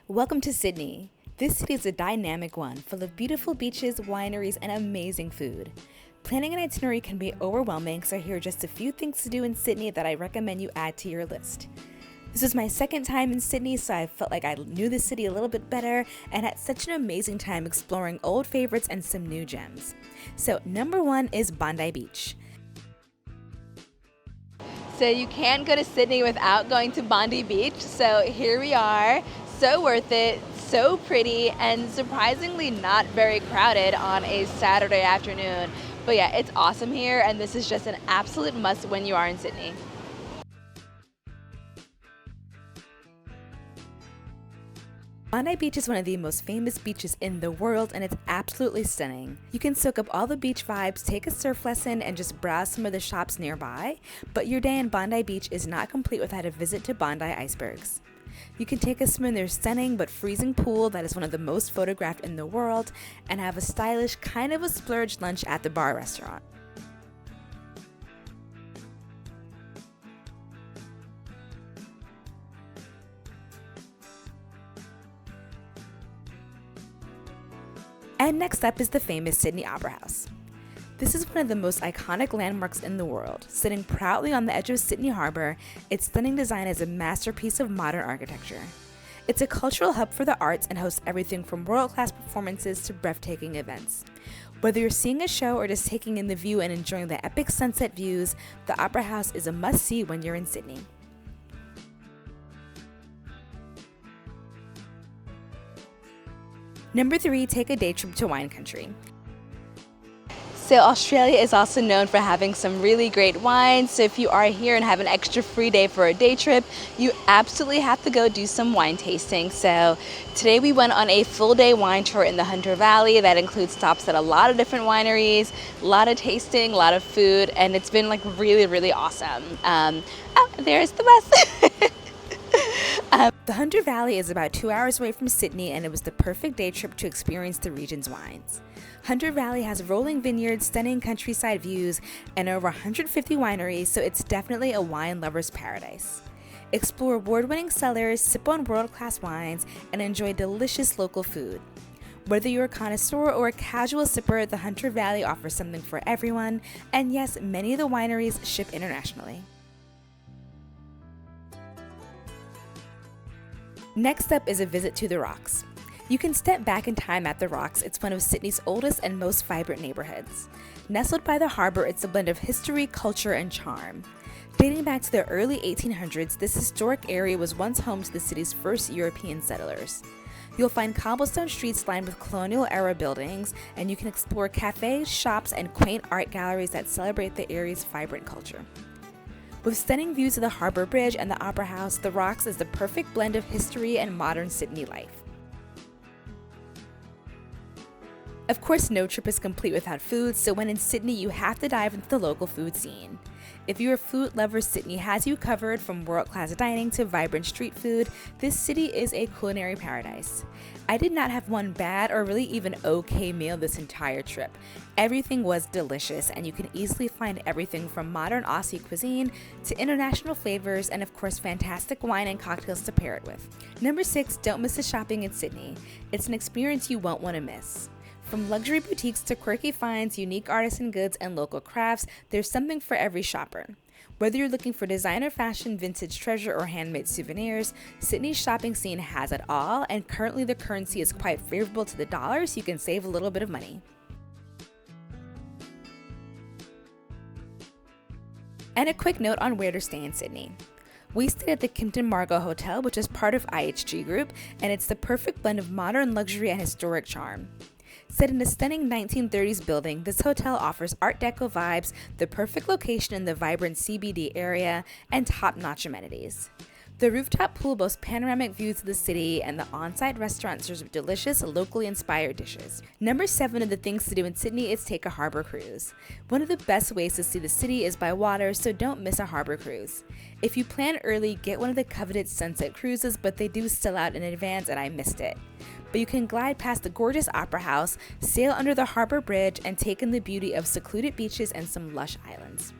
Welcome to Sydney. This city is a dynamic one, full of beautiful beaches, wineries, and amazing food. Planning an itinerary can be overwhelming, so here are just a few things to do in Sydney that I recommend you add to your list. This was my second time in Sydney, so I felt like I knew the city a little bit better and had such an amazing time exploring old favorites and some new gems. So number 1 is Bondi Beach. So you can't go to Sydney without going to Bondi Beach. So here we are, so worth it, so pretty, and surprisingly not very crowded on a Saturday afternoon. But yeah, it's awesome here, and this is just an absolute must when you are in Sydney. Bondi Beach is one of the most famous beaches in the world, and it's absolutely stunning. You can soak up all the beach vibes, take a surf lesson, and just browse some of the shops nearby, but your day in Bondi Beach is not complete without a visit to Bondi Icebergs. You can take a swim in their stunning but freezing pool that is one of the most photographed in the world, and have a stylish, kind of a splurge lunch at the bar restaurant. And next up is the famous Sydney Opera House. This is one of the most iconic landmarks in the world. Sitting proudly on the edge of Sydney Harbour, its stunning design is a masterpiece of modern architecture. It's a cultural hub for the arts and hosts everything from world-class performances to breathtaking events. Whether you're seeing a show or just taking in the view and enjoying the epic sunset views, the Opera House is a must-see when you're in Sydney. Number 3, take a day trip to wine country. So Australia is also known for having some really great wines. So if you are here and have an extra free day for a day trip, you absolutely have to go do some wine tasting. So today we went on a full day wine tour in the Hunter Valley that includes stops at a lot of different wineries, a lot of tasting, a lot of food, and it's been like really awesome. There's the bus. The Hunter Valley is about 2 hours away from Sydney, and it was the perfect day trip to experience the region's wines. Hunter Valley has rolling vineyards, stunning countryside views, and over 150 wineries, so it's definitely a wine lover's paradise. Explore award-winning cellars, sip on world-class wines, and enjoy delicious local food. Whether you're a connoisseur or a casual sipper, the Hunter Valley offers something for everyone, and yes, many of the wineries ship internationally. Next up is a visit to the Rocks. You can step back in time at the Rocks. It's one of Sydney's oldest and most vibrant neighborhoods. Nestled by the harbour, it's a blend of history, culture, and charm. Dating back to the early 1800s, this historic area was once home to the city's first European settlers. You'll find cobblestone streets lined with colonial-era buildings, and you can explore cafes, shops, and quaint art galleries that celebrate the area's vibrant culture. With stunning views of the Harbour Bridge and the Opera House, the Rocks is the perfect blend of history and modern Sydney life. Of course, no trip is complete without food, so when in Sydney, you have to dive into the local food scene. If you're a food lover, Sydney has you covered. From world-class dining to vibrant street food, this city is a culinary paradise. I did not have one bad or really even okay meal this entire trip. Everything was delicious, and you can easily find everything from modern Aussie cuisine to international flavors, and of course fantastic wine and cocktails to pair it with. Number 6, don't miss the shopping in Sydney. It's an experience you won't want to miss. From luxury boutiques to quirky finds, unique artisan goods, and local crafts, there's something for every shopper. Whether you're looking for designer fashion, vintage treasure, or handmade souvenirs, Sydney's shopping scene has it all, and currently the currency is quite favorable to the dollar, so you can save a little bit of money. And a quick note on where to stay in Sydney. We stayed at the Kimpton Margot Hotel, which is part of IHG Group, and it's the perfect blend of modern luxury and historic charm. Set in a stunning 1930s building, this hotel offers Art Deco vibes, the perfect location in the vibrant CBD area, and top-notch amenities. The rooftop pool boasts panoramic views of the city, and the on-site restaurant serves delicious, locally inspired dishes. Number 7 of the things to do in Sydney is take a harbour cruise. One of the best ways to see the city is by water, so don't miss a harbour cruise. If you plan early, get one of the coveted sunset cruises, but they do sell out in advance, and I missed it. But you can glide past the gorgeous Opera House, sail under the Harbour Bridge, and take in the beauty of secluded beaches and some lush islands.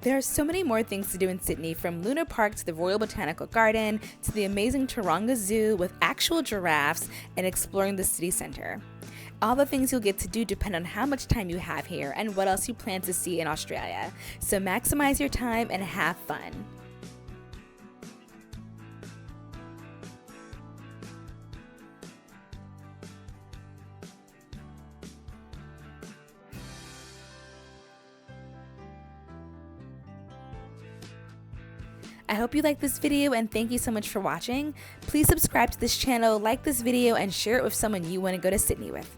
There are so many more things to do in Sydney, from Luna Park to the Royal Botanical Garden to the amazing Taronga Zoo with actual giraffes and exploring the city centre. All the things you'll get to do depend on how much time you have here and what else you plan to see in Australia. So maximize your time and have fun. I hope you liked this video and thank you so much for watching. Please subscribe to this channel, like this video, and share it with someone you want to go to Sydney with.